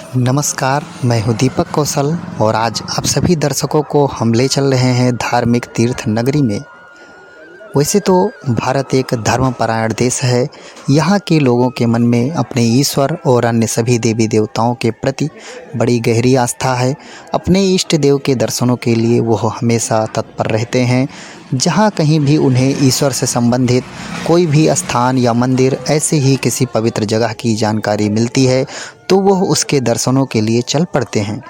नमस्कार, मैं हूँ दीपक कौशल और आज आप सभी दर्शकों को हम ले चल रहे हैं धार्मिक तीर्थ नगरी में। वैसे तो भारत एक धर्मपरायण देश है। यहाँ के लोगों के मन में अपने ईश्वर और अन्य सभी देवी देवताओं के प्रति बड़ी गहरी आस्था है। अपने इष्ट देव के दर्शनों के लिए वो हमेशा तत्पर रहते हैं। जहाँ कहीं भी उन्हें ईश्वर से संबंधित कोई भी स्थान या मंदिर ऐसे ही किसी पवित्र जगह की जानकारी मिलती है तो वह उसके दर्शनों के लिए चल पड़ते हैं।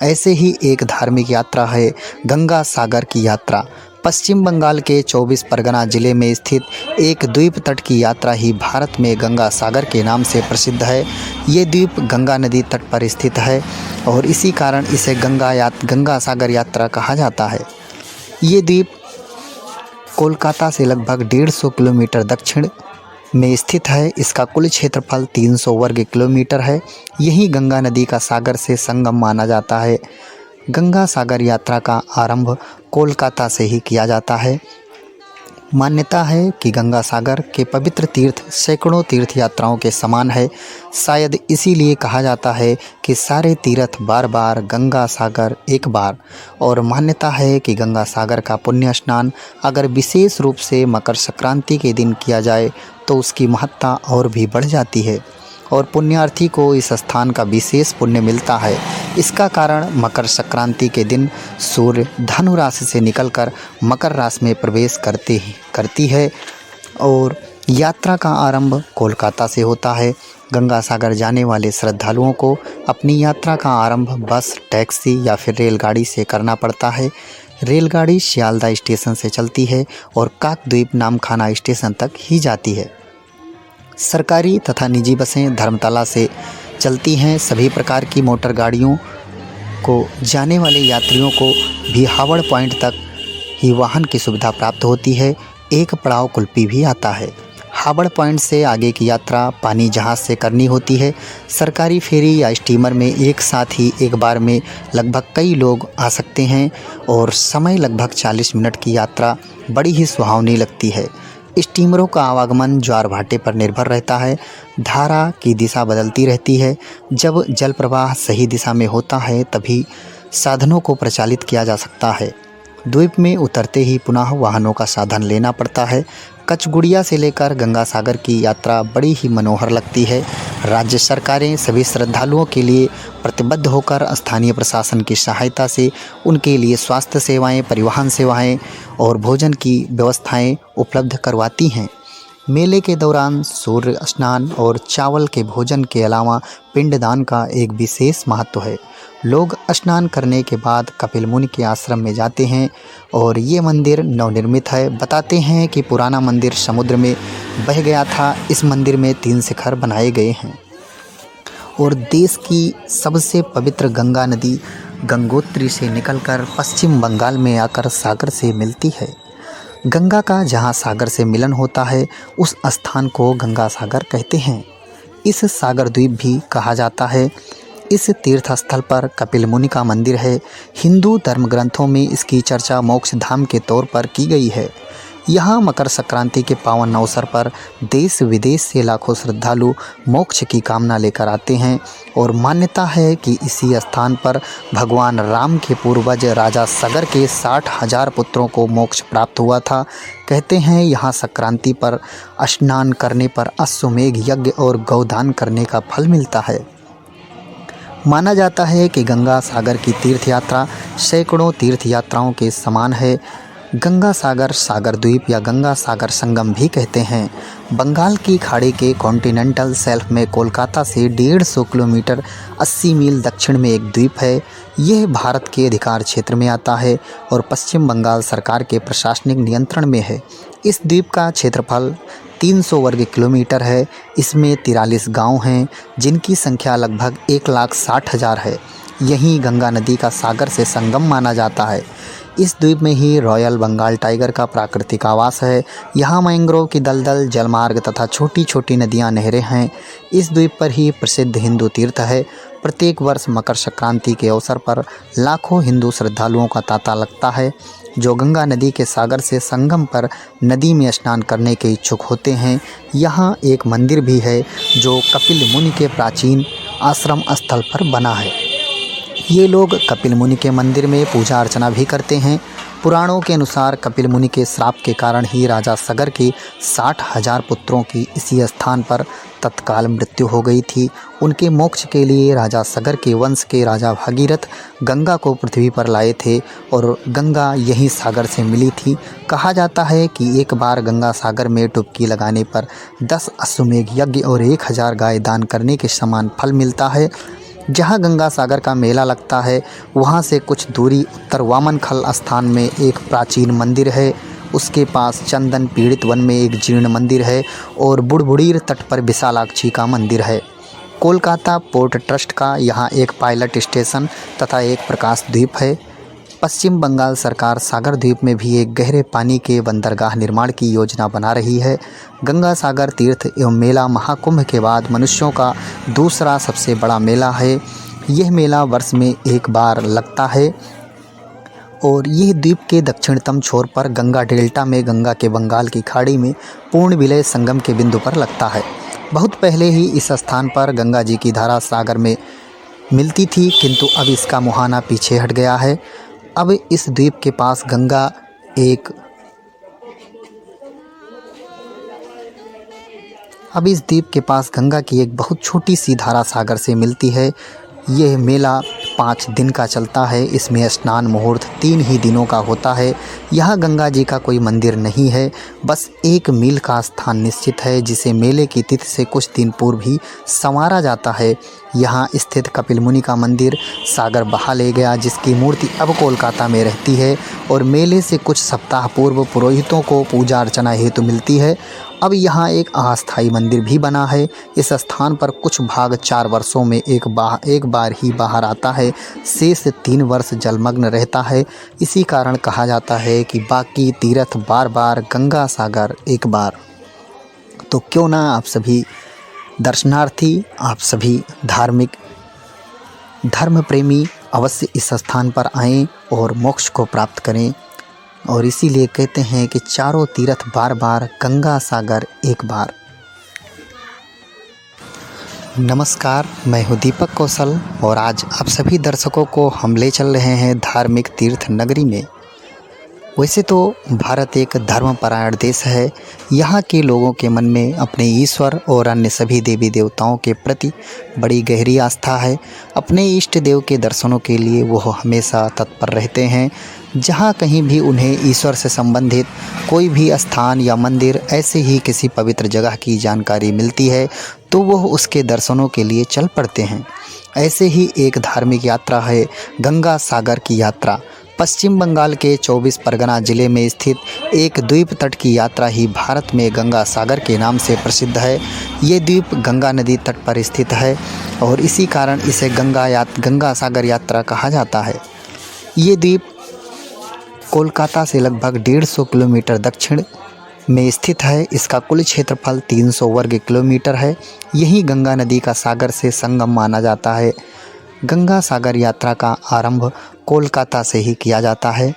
ऐसे ही एक धार्मिक यात्रा है गंगा सागर की यात्रा। पश्चिम बंगाल के 24 परगना जिले में स्थित एक द्वीप तट की यात्रा ही भारत में गंगा सागर के नाम से प्रसिद्ध है। ये द्वीप गंगा नदी तट पर स्थित है और इसी कारण इसे गंगा सागर यात्रा कहा जाता है। ये द्वीप कोलकाता से लगभग 150 किलोमीटर दक्षिण में स्थित है। इसका कुल क्षेत्रफल 300 वर्ग किलोमीटर है। यही गंगा नदी का सागर से संगम माना जाता है। गंगा सागर यात्रा का आरंभ कोलकाता से ही किया जाता है। मान्यता है कि गंगा सागर के पवित्र तीर्थ सैकड़ों तीर्थ यात्राओं के समान है। शायद इसीलिए कहा जाता है कि सारे तीर्थ बार बार गंगा सागर एक बार। और मान्यता है कि गंगा सागर का पुण्य स्नान अगर विशेष रूप से मकर संक्रांति के दिन किया जाए तो उसकी महत्ता और भी बढ़ जाती है और पुण्यार्थी को इस स्थान का विशेष पुण्य मिलता है। इसका कारण मकर संक्रांति के दिन सूर्य धनु राशि से निकलकर मकर राशि में प्रवेश करती है और यात्रा का आरंभ कोलकाता से होता है। गंगा सागर जाने वाले श्रद्धालुओं को अपनी यात्रा का आरंभ बस, टैक्सी या फिर रेलगाड़ी से करना पड़ता है। रेलगाड़ी सियालदह स्टेशन से चलती है और काकद्वीप नामखाना स्टेशन तक ही जाती है। सरकारी तथा निजी बसें धर्मतला से चलती हैं। सभी प्रकार की मोटर गाड़ियों को जाने वाले यात्रियों को भी हावड़ पॉइंट तक ही वाहन की सुविधा प्राप्त होती है। एक पड़ाव कुल्पी भी आता है। हावड़ पॉइंट से आगे की यात्रा पानी जहाज़ से करनी होती है। सरकारी फेरी या स्टीमर में एक साथ ही एक बार में लगभग कई लोग आ सकते हैं और समय लगभग 40 मिनट की यात्रा बड़ी ही सुहावनी लगती है। स्टीमरों का आवागमन ज्वार भाटे पर निर्भर रहता है। धारा की दिशा बदलती रहती है। जब जल प्रवाह सही दिशा में होता है तभी साधनों को प्रचालित किया जा सकता है। द्वीप में उतरते ही पुनः वाहनों का साधन लेना पड़ता है। कचगुड़िया से लेकर गंगा सागर की यात्रा बड़ी ही मनोहर लगती है। राज्य सरकारें सभी श्रद्धालुओं के लिए प्रतिबद्ध होकर स्थानीय प्रशासन की सहायता से उनके लिए स्वास्थ्य सेवाएं, परिवहन सेवाएं और भोजन की व्यवस्थाएं उपलब्ध करवाती हैं। मेले के दौरान सूर्य स्नान और चावल के भोजन के अलावा पिंडदान का एक विशेष महत्व है। लोग स्नान करने के बाद कपिल मुनि के आश्रम में जाते हैं और ये मंदिर नवनिर्मित है। बताते हैं कि पुराना मंदिर समुद्र में बह गया था। इस मंदिर में 3 शिखर बनाए गए हैं और देश की सबसे पवित्र गंगा नदी गंगोत्री से निकलकर पश्चिम बंगाल में आकर सागर से मिलती है। गंगा का जहाँ सागर से मिलन होता है उस स्थान को गंगा सागर कहते हैं। इस सागर द्वीप भी कहा जाता है। इस तीर्थ स्थल पर कपिल मुनि का मंदिर है। हिंदू धर्म ग्रंथों में इसकी चर्चा मोक्ष धाम के तौर पर की गई है। यहाँ मकर संक्रांति के पावन अवसर पर देश विदेश से लाखों श्रद्धालु मोक्ष की कामना लेकर आते हैं और मान्यता है कि इसी स्थान पर भगवान राम के पूर्वज राजा सगर के 60,000 पुत्रों को मोक्ष प्राप्त हुआ था। कहते हैं यहाँ संक्रांति पर स्नान करने पर अश्वमेघ यज्ञ और गौदान करने का फल मिलता है। माना जाता है कि गंगा सागर की तीर्थ यात्रा सैकड़ों तीर्थ यात्राओं के समान है। गंगा सागर सागर द्वीप या गंगा सागर संगम भी कहते हैं। बंगाल की खाड़ी के कॉन्टिनेंटल शेल्फ में कोलकाता से 150 किलोमीटर 80 मील दक्षिण में एक द्वीप है। यह भारत के अधिकार क्षेत्र में आता है और पश्चिम बंगाल सरकार के प्रशासनिक नियंत्रण में है। इस द्वीप का क्षेत्रफल 300 वर्ग किलोमीटर है। इसमें 43 गांव हैं जिनकी संख्या लगभग 1,60,000 है। यहीं गंगा नदी का सागर से संगम माना जाता है। इस द्वीप में ही रॉयल बंगाल टाइगर का प्राकृतिक आवास है। यहाँ मैंग्रोव की दलदल, जलमार्ग तथा छोटी छोटी नदियाँ, नहरें हैं। इस द्वीप पर ही प्रसिद्ध हिंदू तीर्थ है। प्रत्येक वर्ष मकर संक्रांति के अवसर पर लाखों हिंदू श्रद्धालुओं का तांता लगता है जो गंगा नदी के सागर से संगम पर नदी में स्नान करने के इच्छुक होते हैं। यहाँ एक मंदिर भी है जो कपिल मुनि के प्राचीन आश्रम स्थल पर बना है। ये लोग कपिल मुनि के मंदिर में पूजा अर्चना भी करते हैं। पुराणों के अनुसार कपिल मुनि के श्राप के कारण ही राजा सगर के 60,000 पुत्रों की इसी स्थान पर तत्काल मृत्यु हो गई थी। उनके मोक्ष के लिए राजा सगर के वंश के राजा भागीरथ गंगा को पृथ्वी पर लाए थे और गंगा यहीं सागर से मिली थी। कहा जाता है कि एक बार गंगा सागर में डुबकी लगाने पर 10 अश्वमेध यज्ञ और 1000 गाय दान करने के समान फल मिलता है। जहाँ गंगा सागर का मेला लगता है वहाँ से कुछ दूरी उत्तर वामनखल स्थान में एक प्राचीन मंदिर है। उसके पास चंदन पीड़ित वन में एक जीर्ण मंदिर है और बुड़बुड़ीर तट पर विशालाक्षी का मंदिर है। कोलकाता पोर्ट ट्रस्ट का यहाँ एक पायलट स्टेशन तथा एक प्रकाश द्वीप है। पश्चिम बंगाल सरकार सागर द्वीप में भी एक गहरे पानी के बंदरगाह निर्माण की योजना बना रही है। गंगा सागर तीर्थ एवं मेला महाकुंभ के बाद मनुष्यों का दूसरा सबसे बड़ा मेला है। यह मेला वर्ष में एक बार लगता है और यह द्वीप के दक्षिणतम छोर पर गंगा डेल्टा में गंगा के बंगाल की खाड़ी में पूर्ण विलय संगम के बिंदु पर लगता है। बहुत पहले ही इस स्थान पर गंगा जी की धारा सागर में मिलती थी, किंतु अब इसका मुहाना पीछे हट गया है। अब इस द्वीप के पास गंगा की एक बहुत छोटी सी धारा सागर से मिलती है। यह मेला 5 दिन का चलता है। इसमें स्नान मुहूर्त 3 ही दिनों का होता है। यहाँ गंगा जी का कोई मंदिर नहीं है, बस एक मील का स्थान निश्चित है जिसे मेले की तिथि से कुछ दिन पूर्व ही संवारा जाता है। यहाँ स्थित कपिल मुनि का मंदिर सागर बहा ले गया, जिसकी मूर्ति अब कोलकाता में रहती है और मेले से कुछ सप्ताह पूर्व पुरोहितों को पूजा अर्चना हेतु मिलती है। अब यहाँ एक अस्थायी मंदिर भी बना है। इस स्थान पर कुछ भाग 4 वर्षों में एक बार ही बाहर आता है, शेष 3 वर्ष जलमग्न रहता है। इसी कारण कहा जाता है कि बाकी तीर्थ बार बार, गंगा सागर एक बार। तो क्यों ना आप सभी दर्शनार्थी, आप सभी धर्म प्रेमी अवश्य इस स्थान पर आएं और मोक्ष को प्राप्त करें। और इसीलिए कहते हैं कि चारों तीर्थ बार बार, गंगा सागर एक बार। नमस्कार, मैं हूँ दीपक कौशल और आज आप सभी दर्शकों को हम ले चल रहे हैं धार्मिक तीर्थ नगरी में। वैसे तो भारत एक धर्मपरायण देश है। यहाँ के लोगों के मन में अपने ईश्वर और अन्य सभी देवी देवताओं के प्रति बड़ी गहरी आस्था है। अपने इष्ट देव के दर्शनों के लिए वो हमेशा तत्पर रहते हैं। जहाँ कहीं भी उन्हें ईश्वर से संबंधित कोई भी स्थान या मंदिर, ऐसे ही किसी पवित्र जगह की जानकारी मिलती है तो वो उसके दर्शनों के लिए चल पड़ते हैं। ऐसे ही एक धार्मिक यात्रा है गंगा सागर की यात्रा। पश्चिम बंगाल के 24 परगना जिले में स्थित एक द्वीप तट की यात्रा ही भारत में गंगा सागर के नाम से प्रसिद्ध है। ये द्वीप गंगा नदी तट पर स्थित है और इसी कारण इसे गंगा सागर यात्रा कहा जाता है। ये द्वीप कोलकाता से लगभग 150 किलोमीटर दक्षिण में स्थित है। इसका कुल क्षेत्रफल 300 वर्ग किलोमीटर है। यही गंगा नदी का सागर से संगम माना जाता है। गंगा सागर यात्रा का आरंभ कोलकाता से ही किया जाता है।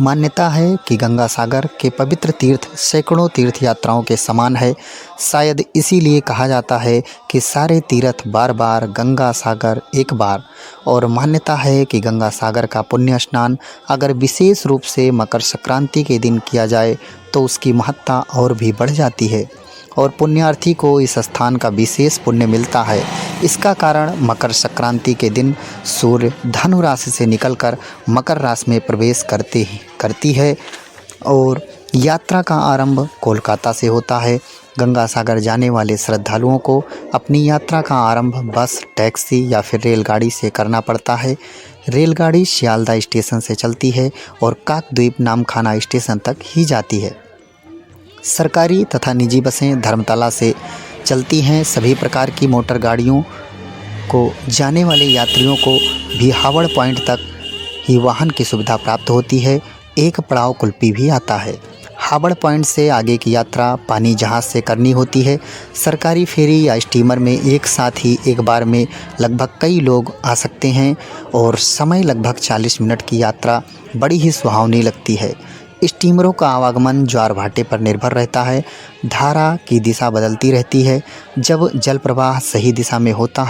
मान्यता है कि गंगा सागर के पवित्र तीर्थ सैकड़ों तीर्थ यात्राओं के समान है। शायद इसीलिए कहा जाता है कि सारे तीर्थ बार बार, गंगा सागर एक बार। और मान्यता है कि गंगा सागर का पुण्य स्नान अगर विशेष रूप से मकर संक्रांति के दिन किया जाए तो उसकी महत्ता और भी बढ़ जाती है और पुण्यार्थी को इस स्थान का विशेष पुण्य मिलता है। इसका कारण मकर संक्रांति के दिन सूर्य धनु राशि से निकलकर मकर राशि में प्रवेश करती है और यात्रा का आरंभ कोलकाता से होता है। गंगा सागर जाने वाले श्रद्धालुओं को अपनी यात्रा का आरंभ बस, टैक्सी या फिर रेलगाड़ी से करना पड़ता है। रेलगाड़ी सियालदा स्टेशन से चलती है और काकद्वीप नामखाना स्टेशन तक ही जाती है। सरकारी तथा निजी बसें धर्मतला से चलती हैं। सभी प्रकार की मोटर गाड़ियों को जाने वाले यात्रियों को भी हावड़ पॉइंट तक ही वाहन की सुविधा प्राप्त होती है। एक पड़ाव कुल्पी भी आता है। हावड़ पॉइंट से आगे की यात्रा पानी जहाज़ से करनी होती है। सरकारी फेरी या स्टीमर में एक साथ ही एक बार में लगभग कई लोग आ सकते हैं और समय लगभग 40 मिनट की यात्रा बड़ी ही सुहावनी लगती है। स्टीमरों का आवागमन ज्वार भाटे पर निर्भर रहता है। धारा की दिशा बदलती रहती है। जब जल प्रवाह सही दिशा में होता है